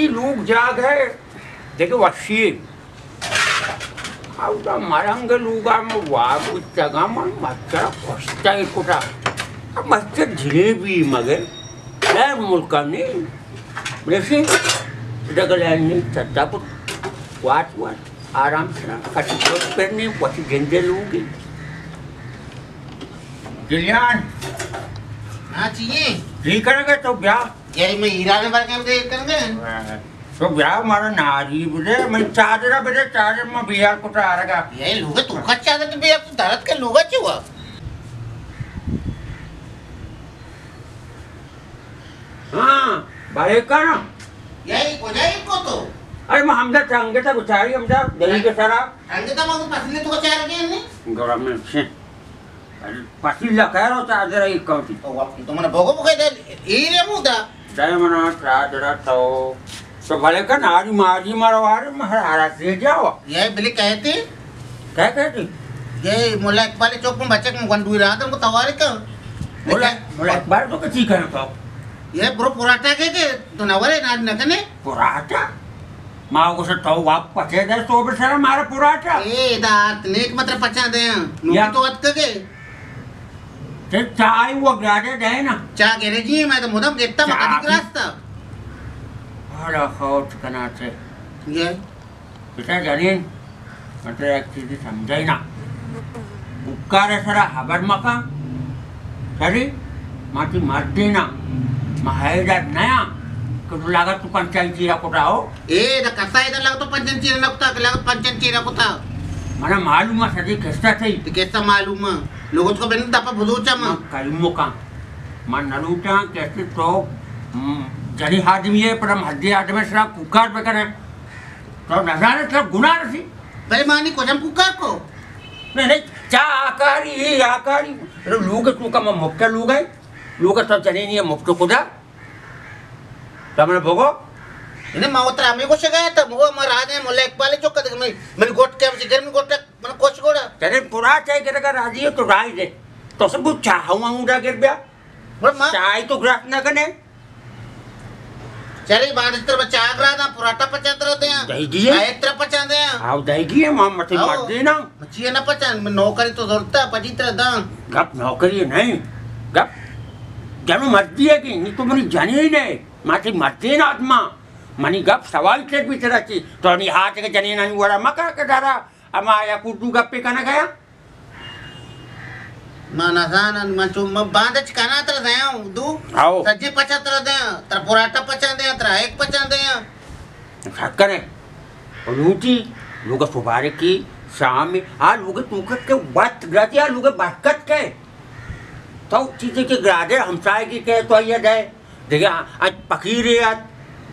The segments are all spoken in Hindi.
वसी लोग जाग है देखो वशी आवदा मरंग लूगा में वागु जगह मन मच्छर कोस्ता इकोटा अब मच्छर जलेबी मगर है मुल्का ने वैसे डगलानी सत्तापुर वाट आराम से कट करने वसी गेंदे लोगी गिलियान हाँ चाहिए जी करेंगे तो ब्याह यही मैं हीरा ने बार के हम करेंगे तो ब्याह मारा नारी बुझे मैं चादर में बिहार को टारेगा यही लोग तू का चादर तो भी अब दर्द के लोग अच्छे हुआ हाँ बारे का ना यही को जाए को तो अरे मैं हमदा चंगे था गुचारी हमदा दही के सारा अंगे तो मैं पसंद तो चाह रहे हैं ने गवर्नमेंट से पसीला करो चादर एक काउंटी तो वापस तो मैंने भोगो भोगे दे हीरे मुदा दाय मना चादर तो भले का नारी मारी मारवार महाराज दे जाओ यही बिल्ली कहती क्या कहती यही मोला इकबाल चौक में बच्चे को गंडू रहा था उनको तवारे का मोला एक बार तो किसी कहना तो ये ब्रो पुराटा के तो नवरे ना नकने पुराटा माँ को से तो वाप पचे दे तो बेचारा मारा पुराटा ए दात नेक मत पचा दे नुकी तो अत के ते चाय वो ग्राडे दे ना चा गेरे जी मैं तो मुदम गेता मकदी रास्ता बड़ा खोट करना थे ये बेटा जानिन मतलब एक चीज़ समझाई ना बुक्कार सरा हबर मका सरी माटी मार देना महायदार नया कुछ लगा तू पंचायत चीरा कोटा हो ए द कसा इधर लगा तो पंचायत चीरा नकुता लगा पंचायत चीरा कोता मना मालूम है सदी कैसा थी तो कैसा मालूम है लोगों को बेन दपा बुदूचा म कलमो का मन नलूटा कैसे तो जनी आदमी है पर मध्य आदमी सरा कुकार पे करे तो नजारे तो गुनाह नहीं बेईमानी को जम कुकार को नहीं चा आकारी लोग तू का मुफ्त लोग है लोग तो चले नहीं है मुफ्त खुदा तमने भोगो इन्हें मावतरा हमें को शगाया था मुझे महाराज ने मोले इकबाल चौक का मैंने गोट के हमसे घर में गोट मैंने कोच गोड़ा तेरे पूरा चाय करेगा राजी है तो राज दे तो सब कुछ चाहूँ आऊँगा गिर गया चाय तो ग्रास ना करने चले बाहर इस तरफ चाय ग्रास ना पुराटा पचाते रहते हैं दही गिये एक तरफ पचाते हैं हाँ दही गिये माँ मत मत देना मच्छी ना पचान नौकरी तो जरूरत है पची तरह दां गप नौकरी नहीं गप जानू मर्जी है कि नहीं तो मनी जानी ही नहीं माची मर्जी ना आत्मा मनी गप सवाल के भी तरह की तो नहीं हाथ के जने नहीं वाला मका के दारा अमाया कुटू गप्पे करना गया माना जाना मंचू म बांध चिकाना तरह दे दू आओ सज्जे पचा तरह दे तर पुराटा पचा दे तर एक पचा दे करे और लूटी लोग सुबारे की शाम में आ लोग तूकत के बात ग्राती आ लोग बातकत के तो चीज़ें के ग्रादे हमसाए की के तो ये दे देखिए आज पकीर याद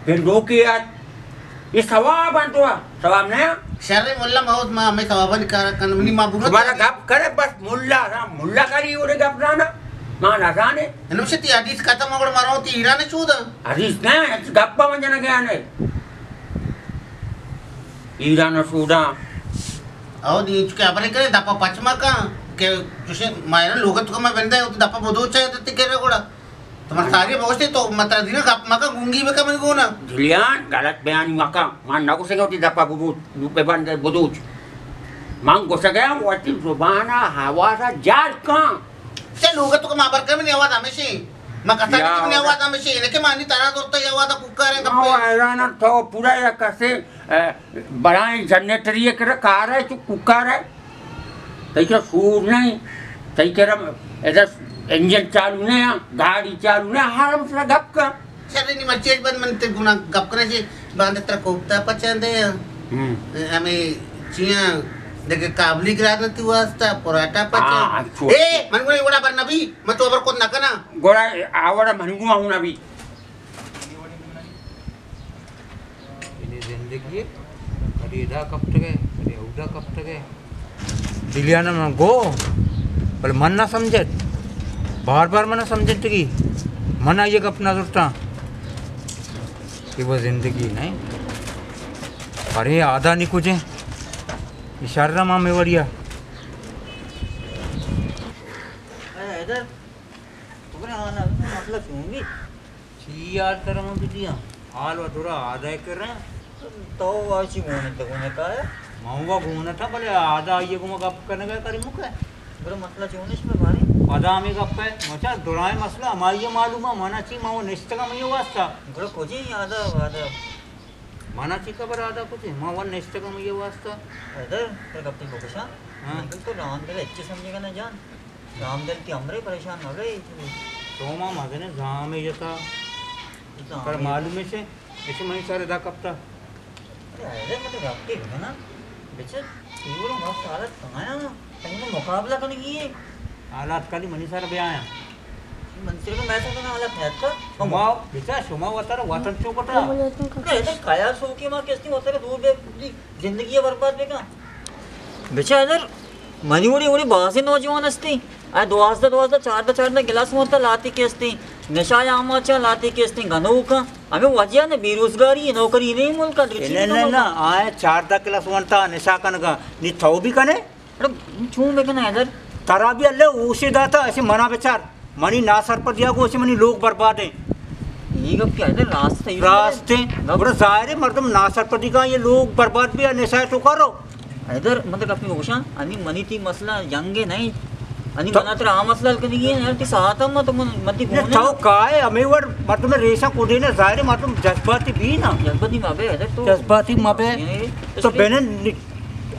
फिर रोके याद ये सवाब अंतुआ सवाब नहीं शर्रे मुल्ला बहुत माँ हमें सवाबन कर कनमनी माँ बुरा तुम्हारा गप करे बस मुल्ला ना मुल्ला करी उड़े गप ना माँ ना जाने अनुषित हदीस खत्म होकर मारो ती हीरा ने चूदा हदीस नहीं गप्पा मंजना गया ने हीरा न सूदा आओ दी चुके अपने करे दपा पचमा का के तुझे मायना लोगत को मैं बंदा है तो दपा बोधो चाहिए तो तिकेरे कोड़ा तुम्हारे सारे बोझते तो मतलब दिन का मका गुंगी में कम को ना जिलियान गलत बयान मका मान ना को से होती दपा बुबू पे बंद बुदूच मांग को से गया वाटी जुबाना हवा सा जार का चल लोगत को मां बरकर में आवाज हमेशा मैं कथा की आवाज हमेशा इन्हें के मानी तारा दोस्त ये आवाज कुकर है कब हैरान तो पूरा या कैसे बड़ाई जनरेटर ये कर कार है तो कुकर है तई के सूर नहीं तई के इधर इंजन चालू नहीं है गाड़ी चालू नहीं हारम से गप का चल नहीं मचेज बंद मनते गुना गप करने से बांध तरह कोफ्ता पचंदे हमें चिया देखे काबली ग्राद नती वास्ता पराठा पचा ए मन को बड़ा बन नबी मैं तो अबर को न करना गोड़ा आवड़ा मनगु आऊं नबी ini जिंदगी अरे इधर कब तक है अरे उधर कब तक है दिलियाना में गो पर मन ना समझे बार बार मन समझे की मन आइए अपना सोचता कि वो जिंदगी नहीं अरे आधा नहीं कुछ इशारा माँ मेवड़िया मतलब सुनूंगी यार तरह में बिटिया हाल थोड़ा आधा कर रहे हैं तो वाची घूमने तक उन्हें कहा है महंगा घूमना था भले आधा ये घूमा गप करने गए करी मुख है बड़ा मसला चाहिए इसमें भारी आधा हमें गप है मचा दुराए मसला हमारी ये मालूम है माना ची माओ निश्चित का मैं वास्ता बड़ा कुछ ही आधा आधा माना ची खबर आधा कुछ माओ निश्चित का मैं वास्ता इधर फिर कब तक बोकशा हाँ। लेकिन तो रामदल अच्छे समझेगा ना जान रामदल की हमरे परेशान हो गए तो माँ मजे ने जहाँ में ये था पर मालूम है से ऐसे मैं सारे दा कपता अरे मतलब रखते है ना बेचे तीव्र मस्त हालत कमाया कहीं में मुकाबला करने की है हालात काली मनी सारा बयान है मंत्री को मैच करना हालत है था सुमाओ बेचा सुमाओ वातार वातन चौपटा अरे इधर काया सो के मां किसने होता है दूर बे जिंदगी बर्बाद बेका बेचा इधर मनी उड़ी उड़ी बासी नौजवान असती आ दोस्ता चारदा गिलास मोरता लाती के असती निशाया आमाचा लाती के असती गनो का हमें वजह ने बेरोजगारी नौकरी नहीं मुल्क ना आए 4 क्लास वंटा निशा कन का नी थौ भी कने अरे छू बेका ना इधर तारा भी अल्ले उसे दाता ऐसे मना बेचार मनी ना सर पर दिया को ऐसे मनी लोग बर्बाद है ये कब क्या इधर रास्ते बड़ा जाहिर है मर्दम ना सर पर दिखा ये लोग बर्बाद भी है निशा तो करो इधर मतलब अपनी ओशा अनि मनी थी मसला यंगे नहीं अनि बना तेरा आ मसला हल नहीं है यार ती साथ हम तो मत ने थाओ काय हमें वर मर्दम रेसा कोडे ने जाहिर है मर्दम जज्बाती भी ना जज्बाती माबे इधर तो जज्बाती माबे तो बेने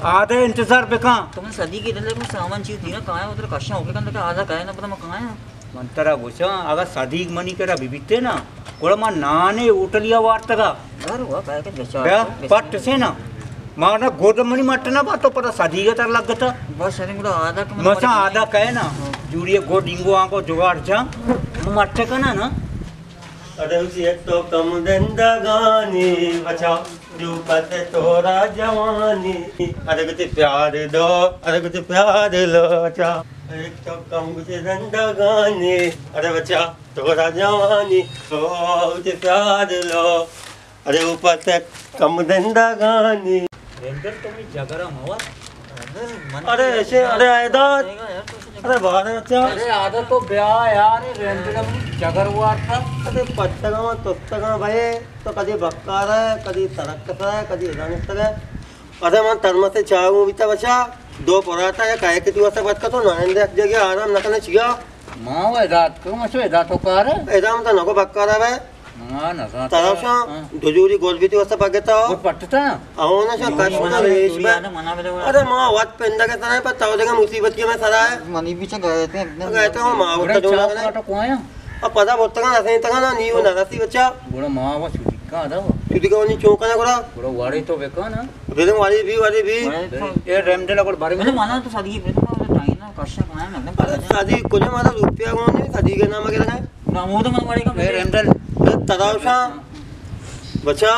आधे इंतजार बेका तुमने सदी की इधर को सामान चीज थी ना कहां है उधर कशा होके कंद आधा कहे ना पता मैं कहां है मंतरा गोचा अगर सदीक मनी करा बिबिते ना कोड़ा मा नाने उटलिया वार्तगा यार हुआ कहे के बेचारा पट से ना माना गोदमनी मटना बात तो पता सदीगा तर लग गता बस अरे मुड़ा आधा का मसा आधा कहे ना जूड़िए गोडिंगो आको जुगाड़ जा मट्टे का ना अरे उसे तो कम दंदा गानी बचा जो पते तोरा जवानी अरे कुछ प्यार दो अरे कुछ प्यार लो बचा एक तो कम कुछ दंदा गानी अरे बचा तोरा जवानी ओ कुछ प्यार लो अरे ऊपर से कम दंदा गानी रेंडर तो मैं जगरा मवा अरे ऐसे अरे आयदात अरे बाहर अच्छा अरे आधा तो ब्याह यार रेंडर अपनी जगर हुआ था अरे पट्टगा तोस्तगा भाई तो कभी बक्कार है कभी तरक्कत है कभी इदानिस्तर है अरे मैं तर्म से चाहूँ बीता बचा 2 पराठा या काय के दिवस बात का तो नरेंद्र एक जगह आराम न करने चाहिए माँ वो रात को मसो रात को कार है एकदम तो नको बक्कार है हाँ ना तराशा दुजूरी गोलबीती वस्ता पागेता हो वो पट्टा आओ ना शा काश ना रेश में अरे माँ वाट पेंदा के तरह पर ताऊ देगा मुसीबत की मैं सरा है मनी भी गए थे हो माँ उठा जोड़ा ने तो कौन है अब पता बहुत तक ना सही तक ना नीव ना रसी बच्चा बड़ा माँ वो छुट्टी का था वो छुट्टी का नहीं चौका ना करा बड़ा वाड़ी तो बेका ना बेदम वाली भी ये रेमडे लगोड़ बारे में माना तो शादी पे तो टाइम ना कशा कहां है एकदम अरे शादी कुछ मारा रुपया कौन नहीं शादी के नाम के लगा ना वो तो मन पड़ेगा ये रेमडल तराशा बच्चा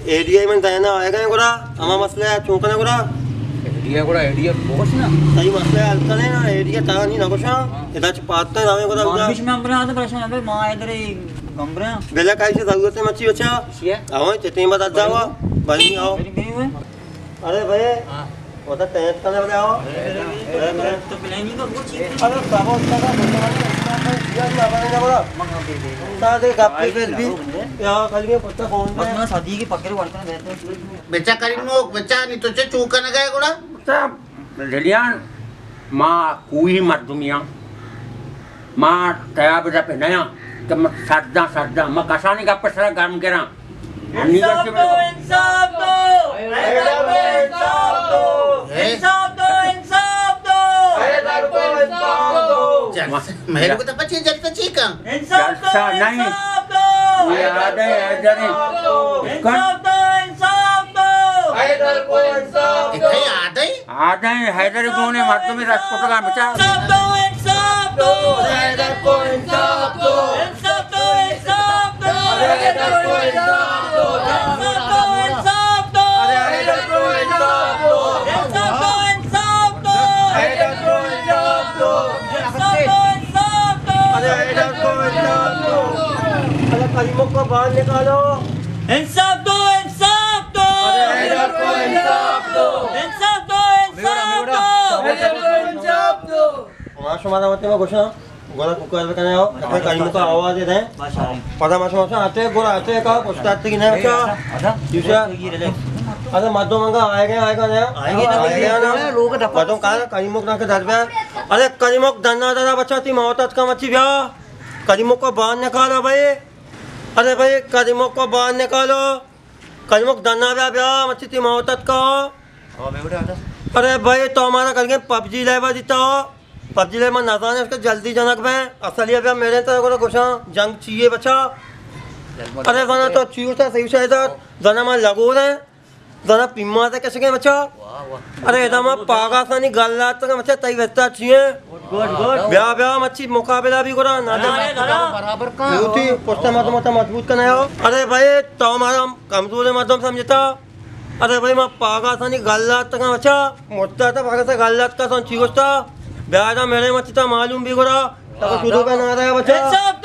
एरिया में दायना आएगा ना कोरा हमारा मसला है चौका ना कोरा एडिया बहुत ना सही मसला है हल्का नहीं ना एरिया तारा नहीं ना कोशा इधर पाता है नामे कोरा बीच में हम आते परेशान है मां इधर ही गंबरे बेला काई से जरूरत है मच्छी बच्चा आओ चटनी बता जाओ बनी आओ अरे भाई वो तो टेंट करने वाले आओ तो प्लानिंग का वो चीज अरे साबो तक दिया ना बनेगा बोला सादे गप्पी पे भी या खाली में पत्ता फोन बस मैं शादी की पकड़े वर्कर रहते बेचा करीनो बेचा नहीं तो चूका न गए गुड़ा सब रेलियान माँ कोई मत दुनिया माँ तया बेटा पे नया तो मैं सरदा मैं कसानी का पसरा गरम करा इंसाफ दो इंसाफ दो इंसाफ दो इंसाफ दो इंसाफ दो इंसाफ दो इंसाफ दो मेरे को तो बच्चे जल्द चीका इंसाफ दो नहीं इंसाफ दो ये आधे इधर इंसाफ दो इंसाफ दो हैदर को इंसाफ दो आधे हैदर को ने मत में राजकोट का बचा इंसाफ दो इंसाफ दो हैदर को इंसाफ दो इंसाफ दो इंसाफ दो हैदर को इंसाफ दो इंसाफ दो इंसाफ दो हैदर को इंसाफ दो इंसाफ दो इंसाफ दो हैदर को इंसाफ दो इंसाफ दो इंसाफ दो अरे हैदर को इंसाफ दो अरे कलीमों को बाहर निकालो इंसाफ दो इंसाफ दो हैदर को इंसाफ दो इंसाफ दो इंसाफ दो हैदर को इंसाफ दो वहाँ समाधान होते हैं घोषणा गोरा कुकर कने आओ अपने कहीं का आवाज दे रहे पता मत आते गोरा आते का पोस्टाते की नहीं बच्चा दूसरा अरे मधो मंगा आएगा ना लोग मधो कहा करीमुख ना के धर पे अरे करीमुख धन्ना दादा बच्चा ती मोहतात का मच्छी भैया करीमुख को बाहर निकालो भाई अरे भाई करीमुख को बाहर निकालो करीमुख धन्ना भैया मच्छी ती मोहतात का अरे भाई तो हमारा करके पबजी लेवा देता हो पबजी ले में नजाने उसके जल्दी जनक में असलियत भैया मेरे तरह को कुछ जंग चाहिए बच्चा अरे जना तो चीज था सही शायद जना में लगो रहे जना पिम्मा से कैसे गए बच्चा अरे इधर पागा सा नहीं गल रात तक बच्चा तई व्यस्ता चाहिए ब्याह ब्याह मच्छी मुकाबला भी करा ना बराबर का थी पोस्टर मत मजबूत करना हो अरे भाई तो हमारा कमजोर मध्यम समझता अरे भाई मैं पागा सा नहीं गल रात तक बच्चा मोटा था पागा सा गल रात का सा चीज था ब्याह था मेरे मच्छी था मालूम भी करा तब शुरू का ना रहा बच्चा इंसाफ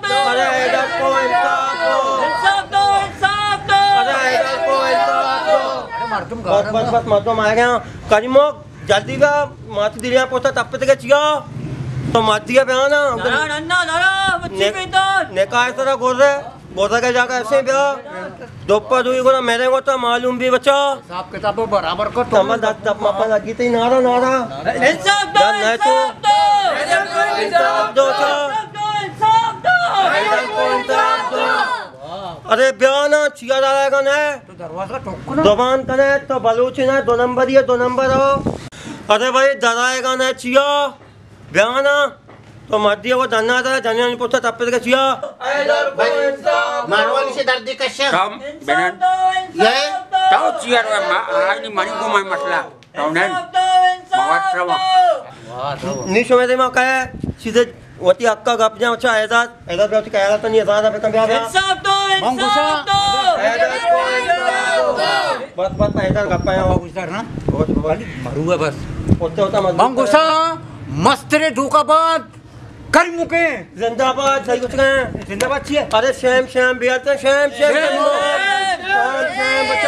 दो अरे इधर को इंसाफ दो अरे इधर को इंसाफ दो बस मत आ गया करीमुख जल्दी का मात दिलिया पोता तब तक चिया तो मात दिया बयान ना नन्ना मच्छी बेदन ने का ऐसा गोरा के जाकर ऐसे ब्याह दोपहर हुई को मेरे को तो मालूम भी बच्चा हिसाब किताब बराबर कर तो मैं दब मापा लगी थी नारा इंसाफ दो अरे ब्याह ना चिया डालेगा ना तो दरवाजा ठोको ना जबान कने तो बलूची ना 2 नंबर ही 2 नंबर हो अरे भाई डराएगा ना चिया ब्याह ना तो मध्य वो धन्ना था धनिया नहीं पूछता तब तक चिया मारवाली से दर्द कैसे Tom, benar. ये Tahu ciar ini mani ko may masla. Tahu nan. Mawat sama. नहीं समझ में क्या है सीधे वती अक्का गप जा अच्छा ऐसा भी क्या तो नहीं ऐसा पे कम ब्याह बस ऐसा गप आया वो गुजर ना मरुआ बस होता मत मंगुसा मस्त रे धोखाबाज करीमुखे जिंदाबाद सही कुछ कहें जिंदाबाद छिए अरे श्याम बिहार श्याम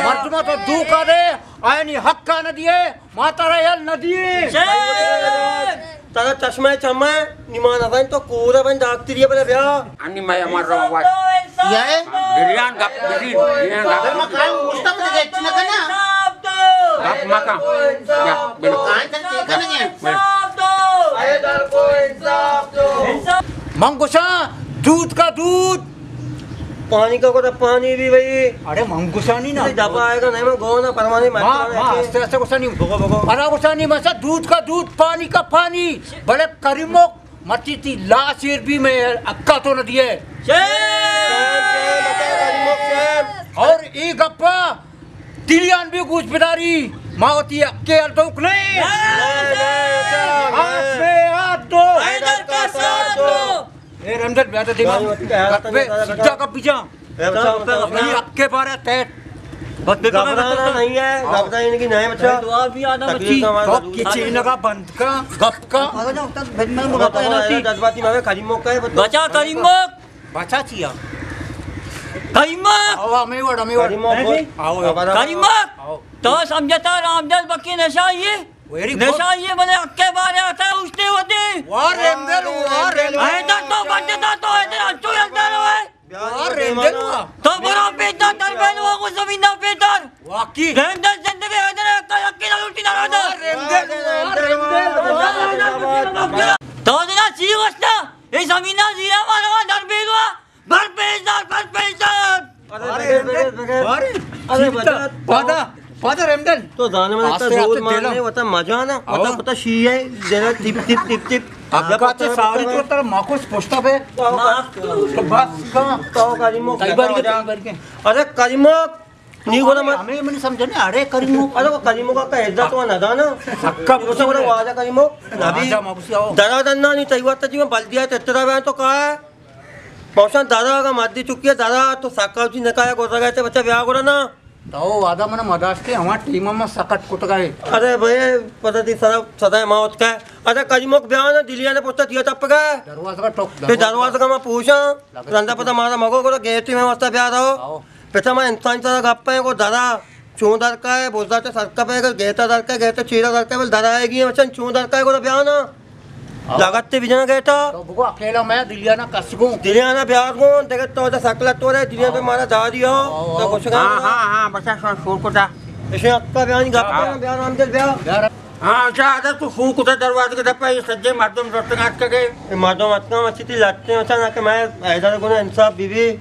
मर्दमा तो धोखा दे आयनी हक का न दिए माता रायल न दिए तारा चश्मा चम्मा निमान अपन तो कोरा बन डाकती है बले भैया Ani may amar rawat. ये Dilian gap dilian फिर gap. मैं खाऊं मुस्ता पे देख ना करना Gap makan. Ya, benar. कहां तक ठीक नहीं है मंगुसा दूध का दूध पानी का कोता पानी भी भाई अरे मंगुसा नहीं ना दबा आएगा नहीं मैं गो ना परमानी आस्ते आस्ते गुस्सा नहीं अरे गुस्सा नहीं मसा दूध का दूध पानी का पानी बड़े करीमुख मची थी लाशीर भी मैं अक्का तो न दिए और एक गप्पा तिलियान भी कुछ बिदारी मावती अक्के अल्टोक नहीं हाथ में हाथ दो ए रमजान मैं तो देखा सीधा का पीछा नहीं अक्के बारे तेट बस घबराना नहीं है घबरा इनकी नहीं बच्चा दुआ भी आना मच्छी तो किचन का बंद का गप का जज्बाती में करीमुख का है बचा करीमुख बचा चिया करीमुख आओ हमें वड़ आओ करीमुख तो समझता रामजल बक्की नशा ये वेरी नशा ये बोले अक्के बारे आता है उसने होती वार रेंदर ऐसा तो बंदता तो ऐसे अच्छो लगता है वार रेंदर तो बड़ा बेटा तर बहन वो को जमीन ना बेटर वाकी रेंदर जिंदगी इधर का अक्के ना उल्टी ना रहा तो ना सी वस्ता ये जमीन ना जीरा मारा दर बेलवा भर पेजदार अरे बता फादर रेंदर तो जाने में इतना जोर मारने होता मजा ना पता शी है देना टिप टिप टिप टिप अक्काचे सारी तो तर माखोस पोस्टा पे तो बस का तो करीमुख कई बार के अरे करीमुख नहीं बोला मत हमें नहीं समझे ना अरे करीमुख अरे वो करीमुख का इज्जत तो ना था ना अक्का उसने बोला वाजा करीमुख अभी आजा मापुसी आओ दरा दन्ना नहीं चाहिए था जी मैं बल दिया तेरा बयान तो कहा है मौसम दादा का मादी चुकी है दादा तो साका जी ने कहा गोरा गए थे बच्चा ब्याह करो ना तो वादा मने मदास्ते हमार टीम में सकट कुट गए अरे भैया पता थी सदा मौत का अरे करीमुख ब्याह ना दिलिया ने पूछता दिया तब का दरवाजा का टोक फिर दरवाजा का मैं पूछा रंदा पता मारा मगो को गेट में मस्ता ब्याह रहो पिता मैं इंसान तरह गप्पा है को दादा चूं दर का है बोलता है सरका पे गेता दर का गेता चीरा दर का बोल दादा आएगी बच्चन चूं दर का है को ब्याह ना लागत से बिजना गए तो बुको अकेला मैं दिलियाना कसगो दिलियाना प्यार को देखे तो सकला तो रे दिलिया पे मारा दादी हो तो कुछ का हाँ बच्चा शोर को था इसे अक्का बयान गप बयान हम चल बया हाँ अच्छा आधा तू फूक उधर दरवाजे के दप्पा ये सज्जे माध्यम दोस्तों हाथ के गए माध्यम अच्छा अच्छी थी लाते हैं अच्छा ना कि मैं ऐसा गुना इंसाफ बीवी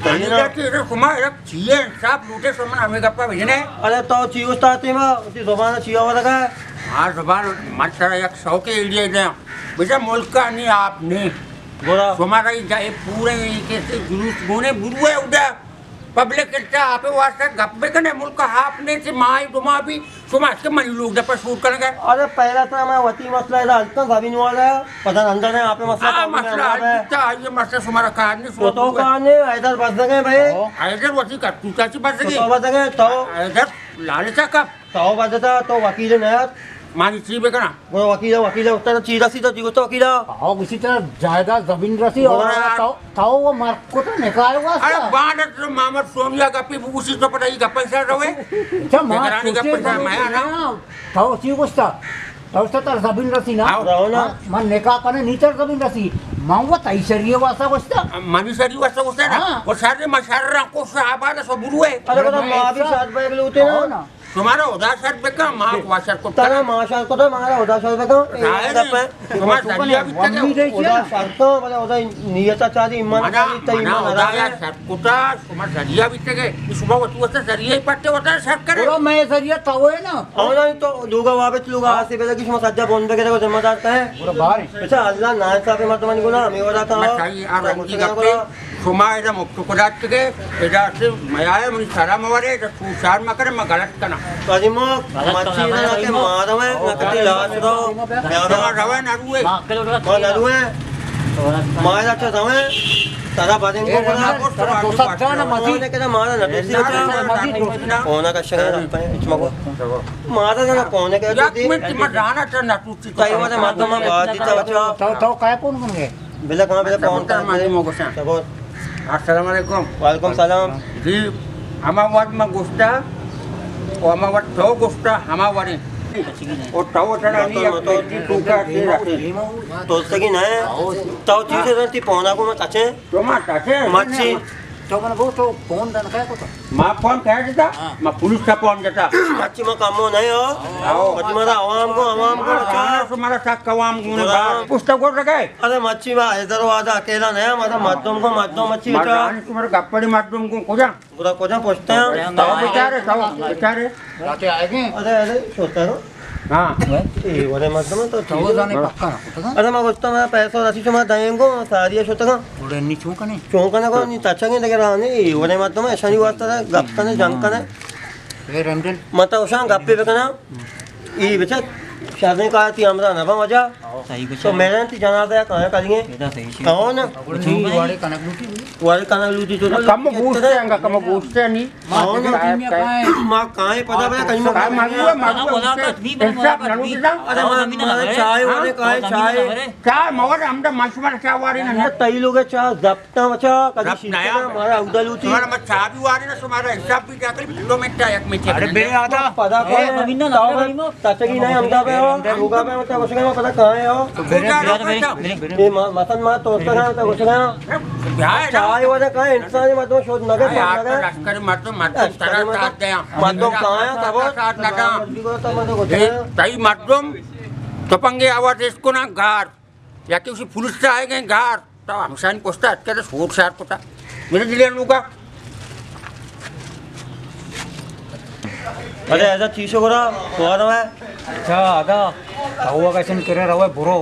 कहीं ना कि इधर कुमार इधर चीज़ इंसाफ लूटे समन हमें गप्पा भेजने अरे तो चीज़ उस्ताती में उसी ज़बान चिया हुआ लगा हाँ ज़बान मत सारा एक सौ के एरिया दे बेटा मुल्क का नहीं आपने बोला तुम्हारा ही जाए पूरे कैसे जुलूस गोने बुरु है उधर पब्लिक कितना आप वास्ते गप्पे करने मुल्क का आपने से माई दुमा भी समाज के मन लोग दे पर शूट करेंगे अरे पहला तो मैं वती मसला है अलता जमीन वाला है पता अंदर है आप मसला मसला ये मसला तुम्हारा कहां नहीं तो कहां ने इधर बस गए भाई इधर वसी का तू चाची बस गई तो बस गए तो इधर लालचा कब तो बजता तो वकील ने मानी ची बेकना वो वकील उत्तर चीरा सी तो जीव तो वकील आओ किसी तरह जायदाद जमीन रसी और ताओ वो मार को तो निकाल हुआ अरे बांध तो मामर सोनिया का पे उसी तो पता ही का पैसा रहे अच्छा मार का पैसा मैं ना ताओ ची गोष्टा ताओ तर जमीन रसी ना मन निकाह कने नीतर जमीन रसी मांगवा तैसरिये वासा गोष्टा मनीसरी वासा गोष्टा ना वो सारे मशारा को साहबाला सब बुरु है अरे बता मां भी साथ बैग लेते ना तुम्हारा उदासर बेका मां वासर को तारा माशाल को तो हमारा उदासर बेका तुम्हारा दरिया भी तक उदासर तो मतलब उदा नियत चादी ईमान चादी तो ईमान उदाया सरकुटा तुम्हारा दरिया भी तक है सुबह वो तू दरिया ही पट्टे होता है सर करे वो मैं दरिया ताओ है ना और ना तो लोग वापस लोग आज से पहले किसी सज्जा बोल के को जिम्मेदार है पूरा बाहर अच्छा अल्लाह ना साहब मर्दमान को ना हमें वाला था बताइए आप रंगी गप्पे सुमाइदा मुक्तो को दात के इधर से मयाए मुझे सारा मवारे तो सुशार मकर मैं गलत करना काजिमो मच्छी ना के मारो में नकती लाश रो यार रवे ना रुए कौन ना रुए मार अच्छा रवे तारा बादें को बना तो सब जाना मजी ने के मारा ना दूसरी कोना का शहर पे इचमा को मारा ना कोने के एक मिनट में जाना था ना तू ताई वाले माध्यम में बात दीता बच्चा तो काय कौन बन गए बिला कहां बिला कौन कर मारे मोको सा अस्सलाम वालेकुम वालेकुम सलाम जी हमावाद में गोष्टा और हमावाद तो गोष्टा हमावारी और तो चढ़ा नहीं अब तो टूका के रखे तो सगी ना तो चीज रहती पौना को मत अच्छे तो मत अच्छे मच्छी तो मन वो तो फोन दन काय को तो मां फोन कह देता मैं पुलिस का फोन देता मच्छी में काम नहीं हो मच्छी में आवाम को तुम्हारा साथ कवाम गुने पुस्तक को रखे अरे मच्छी में इधर वादा अकेला नहीं मतलब मध्यम को मध्यम मच्छी बेटा तुम्हारे गप्पड़ी माध्यम को कोजा पूरा कोजा पूछते हैं तो बेचारे राते आएंगे अरे सोचता है हां ये वाले मध्यम तो तो जाने पक्का ना अरे मैं बोलता मैं पैसा राशि से मैं देंगे सारी सोचता हूं थोड़े नी चूकने चौंकने को नहीं तच्चा नहीं लगे रहा नहीं ये वाले मध्यम ऐसा नहीं वास्ता है गप करने जंग करने ये रमजन मत उसा गप्पे पे करना ये बेटा शादी का थी हमरा ना मजा सही कुछ तो मैंने ती जाना था कहां करेंगे बेटा सही से कौन वाले कनक लूटी वाले काना लूटी तो कम पूछते नहीं मां कहां है पता है कहीं में काय मांगू माना बोला का भी इंसाफ बोला नरू देता अरे मां चाय वाले कहां है चाय चाय मवर हमदा मशवर चाय वारी ना तई लोग चाय जपता बचा कभी जप नया हमारा उदल लूटी तुम्हारा मत चाय भी वारी ना तुम्हारा हिसाब भी जाकर किलोमीटर एक में चेक अरे बे आधा पता कौन तचगी नहीं हमदा पे हो होगा पे मतलब उसके में पता कहां है हो ये मसन मा तो उसका तो उसका चाय वाला कहां है इंसान मतलब शोध नगर लगा लश्कर मर्दम तरह साथ दे मर्दम कहां है खबर साथ लगा तो मतलब तई मर्दम तपंगे आवाज इसको ना घर या कि उसी पुलिस से आए गए घर तो हमसान पोस्ता अटके सूट सार पोता मेरे दिले लूगा अरे ऐसा चीज़ हो रहा हुआ ना मैं अच्छा आधा हुआ कैसे करे रहो बुरो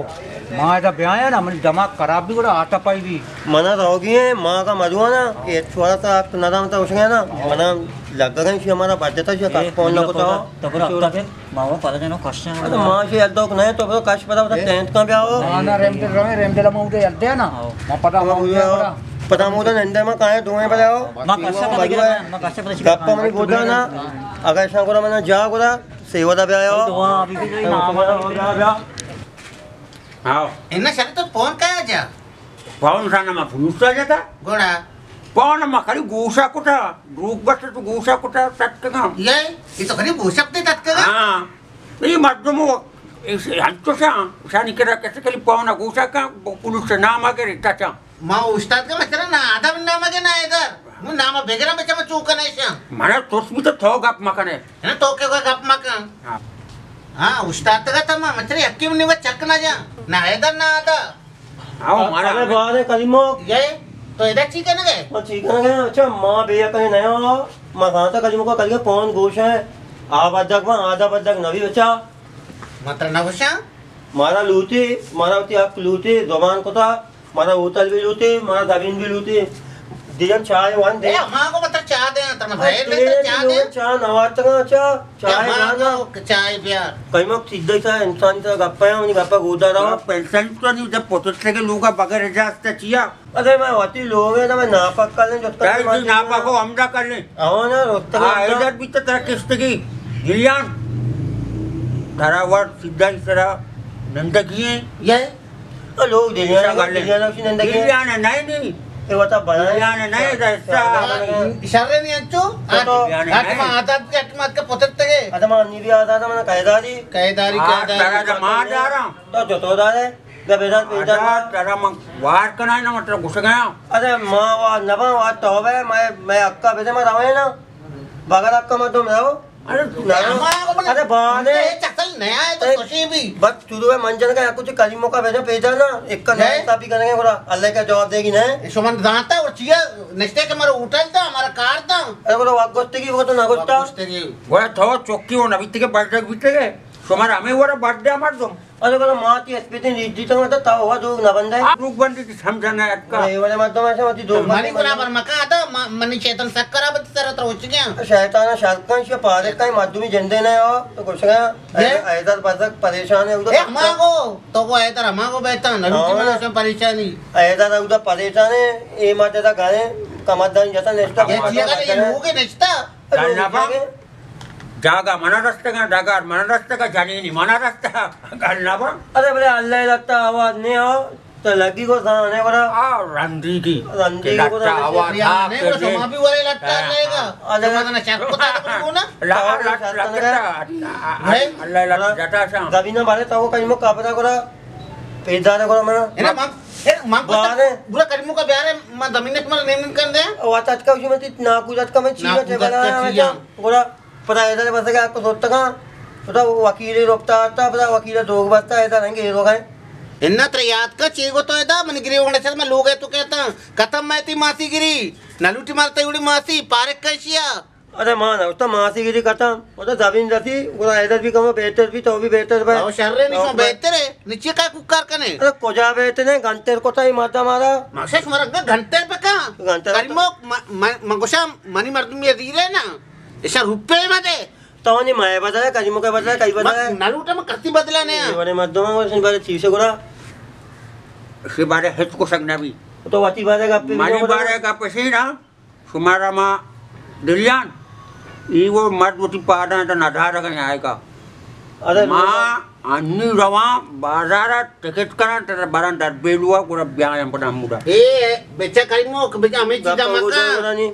माँ ऐसा ब्याह है ना मन दिमाग खराब भी बड़ा आटा पाई भी मना रहोगी है माँ का मधुआ ना ये थोड़ा सा आप नदा मत उसके ना मना लग गए कि हमारा बाध्यता से काश फोन ना को तो पर अब तक मावा पता जनो कष्ट अरे माँ से याद दो नहीं तो फिर काश पता बता टेंथ का ब्याह हो ना रेमदे लमा उधे याद है ना माँ पता माँ पता मुझे नंदे में कहाँ है धुएं पे जाओ मां कष्ट पता गप्पा मनी बोलता ना अगर ऐसा करो मैंने जा करा सेवा ब्याह हो दुआ अभी भी नाम हां इन्ना शरीर तो फोन काय जा पावन साना मा फुनुसा जाता गोड़ा पावन मा खरी गोसा कुठा ग्रुप बस तो गोसा कुठा तटका ये तो खरी भूषक ते तत्क हां ये मर्दम Hantu siya. Siya ni kira kasi kalipaw na kusa ka. Pulos sa nama ka rin. Tatya. माँ उस्ताद का मचरा ना आधा भी नाम के ना इधर मुझे नाम भेजना बच्चा मैं चूका नहीं सा Mana tos mo to thog up makane. है ना तो क्या कोई गप मका हाँ उस्ताद का था माँ मचरा यक्की में नहीं वो चक ना जा ना इधर ना आधा Aw, mana. अरे बात है करीमो ये तो इधर चिकन गए और चिकन है अच्छा माँ भैया कहीं नया माँ कहाँ था करीमो का कल के पौन गोश है आधा बदक नवी बचा मतलब ना बच्चा मारा लूटी मारा होती आप लूटी जबान को था मारा होटल भी लूटी मारा जमीन भी लूटी दियन चाय वन दे ए माँ को मतलब चाय दे तना भाई ले तो चाय दे चाय नवाज तक अच्छा चाय माँ गाना को चाय प्यार कहीं मग सीधा था इंसान था गप्पा है उन्हीं गप्पा गोदा रहा Pensan to ni udah potong lagi luka bagai reja sta cia. अरे मैं होती लोग है ना मैं नापक कर लें जो Kaya di napa ko amda karne. आओ ना रोस्ता Ah, idat bita tara kistagi. Gilian. Tarawar sidai sara nandagi. ये लोग दिलियाना उसी नंदगी Gilian na nahi ni. ये बता बना Gilian na nahi dasta. इशारे नहीं अच्छो आज माँ आजाद के अटमात के पोते तक अरे मैं अन्नी भी आता था मैंने कायदारी कैदारी Ah, tara da ma dara. तो जो तो दारे जब बेदार पेजा Ada tara mang war kana na matra gusa gaya. अरे माँ वा नवा वा तो है मैं अक्का बेटे मैं रावे ना बगैर अक्का मत दो मैं Ada अरे बाने चकल नया है तो खुशी भी बस शुरू में मंजन का कुछ करीमों का भेजा भेजा ना एक का नया तापी करेंगे बोला अल्लाह का जवाब देगी ना सुमन जानता और चिया नेक्स्ट के हमारा होटल था हमारा कार था अरे बोला वागोस्ते की वो तो नागोस्ता Wala thaw chokki ho na bitte ke birthday bitte ke. Somar ame wara birthday amar dum. अरे बोला माँ की एसपीटी नीति तो मतलब ताऊ हुआ दो ना बंदा है Ruk bandi ki samjhana atka. ये वाले मत तो ऐसे मत दो मानी को ना पर मका आता मनी चेतन सक्कर अब तरह तरह हो चुके हैं शैतान शालकान से पारे का माध्यमी जंदे ने हो तो कुछ का ऐसा बसक परेशान है ए उधर हमारा को तो वो है तरह हमारा को बेहतर नलूटी में उसमें परेशानी ऐसा उधर परेशान है ये माते दा गाने कमरदान जैसा नेस्टा ये चिया का ये मुंह के नेचता Jaga mana rasta ka dagar mana rasta ka jani ni mana rasta galna ba. अरे बोले अल्लाह लगता आवाज नहीं हो तो लगी को सामने बड़ा Ah randi ki. रंदी को Latta awat या ha नहीं वो समा भी वाले लगता रहेगा अरे जमाना ना चाकू था तो ना Allah lat jata sa. जमीन बारे तो कहीं मो कापरा कोरा पेदार कोरा मना है ना मांग बुरा करीमों का प्यार है मां जमीन ने तुम्हारा नेम कर दे वात आज का उसमें ना कुछ का मैं चीज चला कोरा पता है इधर बस का आपको सोचता का पता वकील रोकता आता पता वकील दो बसता है इधर रहेंगे ये लोग हैं इन्ना त्रयात का चीगो तो है दा मन गिरी वगैरह से मैं लोग है तो कहता खत्म मैं थी मासी गिरी नलूटी मारता उड़ी मासी पारे कैसिया अरे मां ना उसका मासी गिरी खत्म वो तो जमीन रहती वो इधर भी कम बेहतर भी तो भी बेहतर भाई और शहर नहीं सो बेहतर है नीचे का कुकार कने अरे कोजा बेहतर ने घंटे को तो ही माता मारा मासे तुम्हारा घंटे पे का घंटे करीमो मंगोशा मनी मर्दमी ये दी रहे ना ऐसा रुपए में दे तो नहीं मैं बताया करीमों का बताया कई बताया नलूटा में करती बदला ने ये वाले मत दो मैं बारे चीज से कोरा Si bare het ko sag nabi. तो वाती बारे का Mani bare ka pesina. Sumara ma dilian. Iwo mat wati pada na nadara ka aayega. अरे Ma anni rawa bazara ticket kana tera baran dar belua kura byayam pada muda. ए बेचा करीमो बेचा हमें चीजा मका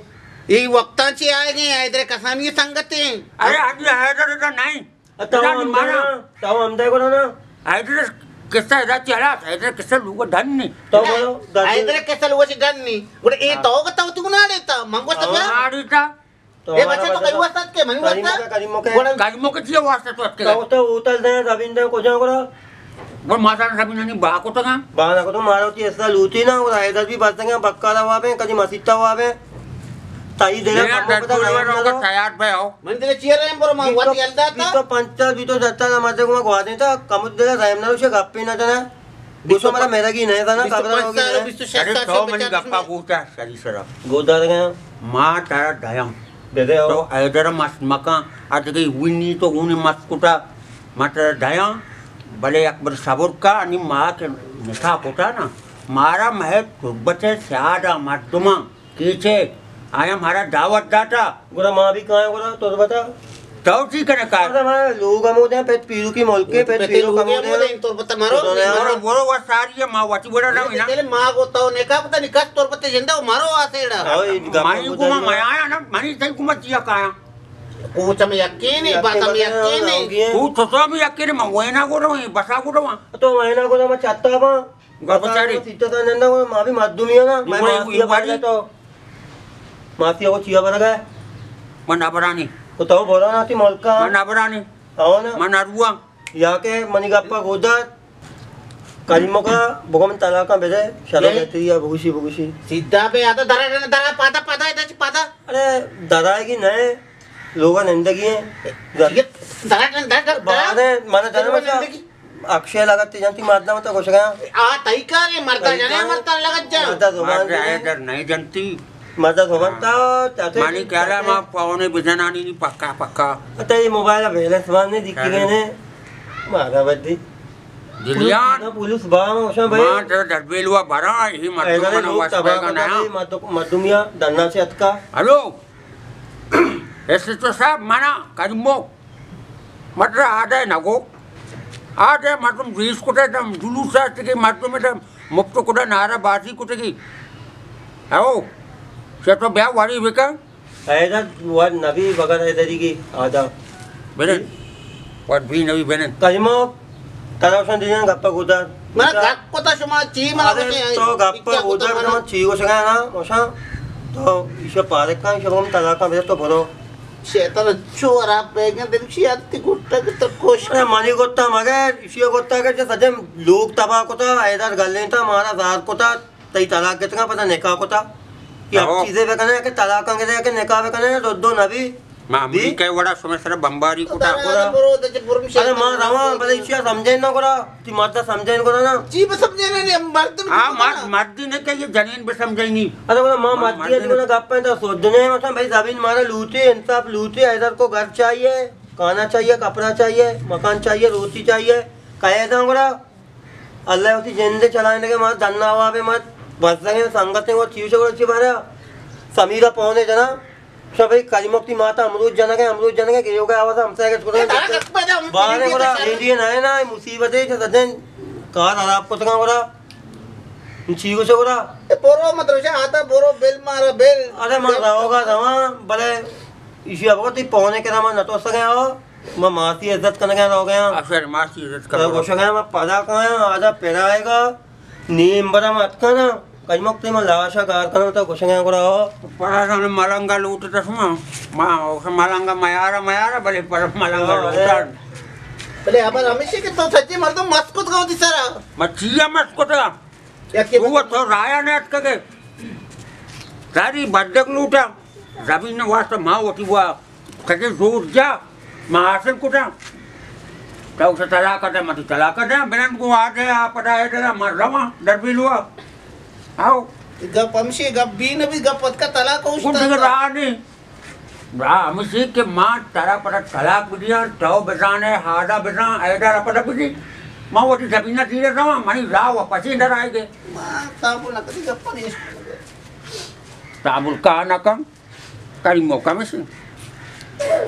ये वक्तांची आएंगे इधर कसानी संगति Are adi haidar da nahi. तो हम देखो ना Haidar kissa da chala haidar kissa luga dhan ni. तो बोलो इधर कैसा लोग डन नहीं और ये तो का तू ना देता मंगो सब Adi ta. ए बच्चा तो कई वक्त के मनी करीमों के Kalmo ke dia wasta tu तो atka. तो उतल दे रविंद्र को जाओ करो Bon masa sabi na ni ba ko ta nga. बाना को तो मारो ती ऐसा लूटी ना और इधर भी बसंगे बक्काला हुआ पे कभी मसीता हुआ पे ताई दे Dia dah dulu ro tayar ba ho. मन तेरे चेहरे में पर मंगवाती अलदा था तो पंचायत भी तो जाता ना मजे को गवा देता कम दे राम ना उसे गप्पी ना जाना दूसरा हमारा मेरा की नहीं था ना कबरा हो गया Ada tahu mani gappa kuta sari sara. गोदा गया Ma tara dayang. दे दे तो either mas maka ada ke wini to uni mas kuta mata dayang bale akbar sabur ka ani ma ke nikah kuta na mara mahe turbate syada matuma kiche aya mara dawat data गोरा मां भी कहां है गोरा तो बता tauti kana ka अरे हमारे लोग अमोदे हैं पेट पीरू की मोल के पेट पीरू का मोदे हैं तो बता मारो boro boro wasari ma wati bora na ina तेरे मां को तो ने का पता निकास तौर पर जिंदा मारो आसेड़ा mani kuma maya na mani tai kuma tia kaya Kucha me yakini, bata me yakini. Ku toso mi yakini ma wena ko ro basa ko ro तो महीना को मैं चाहता हूँ गपचारी सीटा तो नंदा को माँ भी मत दुनिया ना मैं माफिया बना तो माफिया को चिया बना गया mana berani तो तो बोला ना कि मलका mana berani आओ ना mana ruang यहाँ के मनीगप्पा गोदा करीमों का भगवान ताला का बेटे शाला कहती है भगुशी भगुशी सीधा पे आता दरा पाता इधर पाता अरे दादा है कि नए लोग जिंदगी है दरा बाद है माना जाने में अक्षय लगाती जानती मारना मत कुछ गया तई का रे मरता जाने मरता लगत जा मरता जुबान इधर नहीं जानती मरता जुबान तो मानी क्या रहा माँ पावने बिजनानी नहीं पक्का पक्का अतः ये मोबाइल बैलेंस मान नहीं दिखी गए ने मारा बद्दी दिलियान पुलिस बाम ओशा भाई मां तेरा डरबेलुआ भरा ही मत मना वास्ते का नया मधुमिया दन्ना से अतका हेलो ऐसे तो साहब माना करीमो मटर आदे नगो आदे मतम रीस कुटे दम जुलूस आते के मतम में दम मुफ्त कुड़ा नारा बाजी कुटे की आओ से तो ब्याह वाली बेका ऐसा वो नबी वगैरह इधर की आधा बेने और भी नबी बेने करीमो तारा उसन दिन गप्पा गोदा मैं गप कोता शुमा ची मला तो गप्पा गोदा में ची को सगा ना ओशा तो इसे पारे का इसे हम ताला का बेटा तो भरो शैतान चोरा पेगे दिलशी आती गुट्टा के तो कोश अरे मानी गोता मगर इसे गोता के सजे लोग तबा कोता ऐदार गल्ले था हमारा रात कोता तई तलाक कितना पता निकाह कोता कि अब चीजें वे कने के तलाक के निकाह वे कने दो नबी मामूली के वड़ा समय सर बम्बारी कुटा अरे मां रामा बले इच्छा समझे ना कोरा ती माता समझे ना ना जी बस समझे ना नहीं मर्द हां मर्द ने के ये जनीन पे समझे नहीं अरे बोला मां माती है जीवन गप्पे तो सोचने मतलब भाई जमीन मारा लूटे इंसाफ लूटे इधर को घर चाहिए खाना चाहिए कपड़ा चाहिए मकान चाहिए रोटी चाहिए काहे ना कोरा अल्लाह उसी जिंदगी चलाने के मत धन्ना हुआ पे मत बस लगे संगत है वो चीज को अच्छी बात है समीरा पौने जना सब भाई करीमुक्ति माता अमरूद जनक है कि योगा आवाज हमसे के छोड़ बाहर बोला इंडियन है ना मुसीबत है जो सदन कार आप को तका बोला चीगो से बोला पोरो मदरसा आता पोरो बेल मारा बेल अरे मां रहोगा रवा भले इसी अब ती पौने के नाम न तो सके हो मैं मासी इज्जत करने के हो गया अक्सर मासी इज्जत कर वो सके मैं पदा कहां आधा पेराएगा नीम बड़ा मत करना करीमुक्ति में लाशा कार करना तो कुछ नहीं करा हो पड़ा सामने मलंगा लूट तो सुमा मां उस मलंगा मायारा भले पर मलंगा लूट भले अब हमेशा के तो सच्ची मर्द मस्त को गाओ दिसरा मचिया मत को तो या के वो तो राया ने अटक के सारी बड्डक लूटा रवि ने वास्ते मां होती हुआ कहे जोर जा महासन कुटा तो उसे तलाक दे बिना को आ गया पड़ा है मर रवा डर भी लुआ आओ गप हमशी गप बी ने भी गप का तलाक हो कुछ रहा नहीं रहा हमशी के मां तारा पर तलाक दिया तो बजाने हादा बजा ऐडा पर भी मां वो जमीन धीरे रहा मानी राव पसी डर आएगे मां ताबू ना कदी गप नहीं ताबुल का ना कम करी मौका में से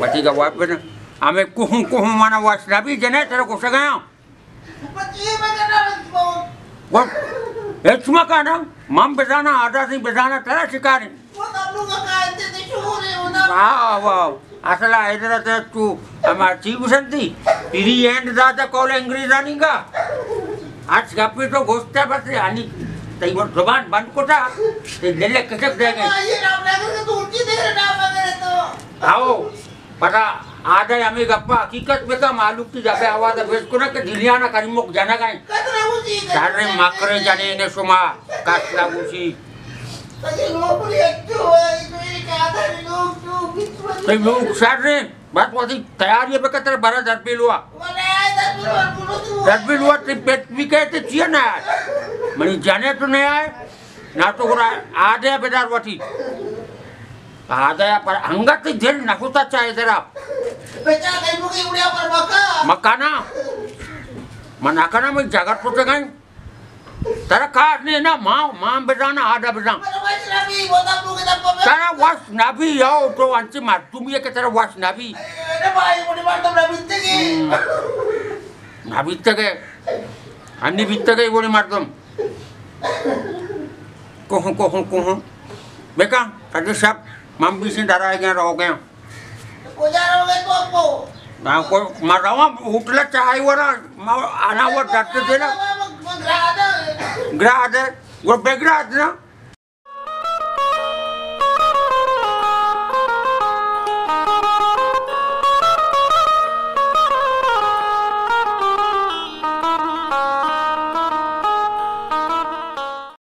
बची का वाप में हमें कुहू माना वासना भी जने तेरे को सगाया पची बजना वो एचमा का ना माम बजाना आधा से बजाना तेरा शिकार है वो आप लोग का कहते थे शुरू है होना वाह असला इधर ते तू हमार चीफ संती तेरी एंड दादा कॉल अंग्रेजानी का आज कापी तो घोषता बस यानी तई वो जुबान बंद कोटा ते ले कसक देंगे ये नाम लगा के तो उल्टी दे रहे नाम वगैरह तो आओ पता आधा हमें गप्पा हकीकत में का मालूम थी जब आवाज बेस को ना के दिलियाना करीमुक जाना गए कतरा उसी सारे माकरे जाने ने सुमा काटला उसी ये लोग बोले क्यों है ये क्या था लोग क्यों बीच में ते लोग सारे बात वाली तैयारी पे कतर बड़ा दरबेल हुआ बोले आए दरबेल हुआ ते पेट भी कहते चिया ना मनी जाने तो नहीं आए ना तो पूरा आधे बेदार वाटी आधा पर अंगत जेल नकुता चाहे जरा बेटा कहीं मुझे उड़िया पर मकाना मनाकाना में जगत पुटे गए तेरा काट नहीं ना माँ बजाना आधा बजा तेरा वास नाभी आओ तो अंतिम मार तुम ये के तेरा वास नाभी नाभी तक अन्य बीत गए बोले मार तुम कोहूं बेका कभी सब माम भी से डरा गया रहो गया कोजारोगे तो आपको ना को मारावा होटल चाय वरा आना वो डॉक्टर दे ना ग्राद वो बेग्राद ना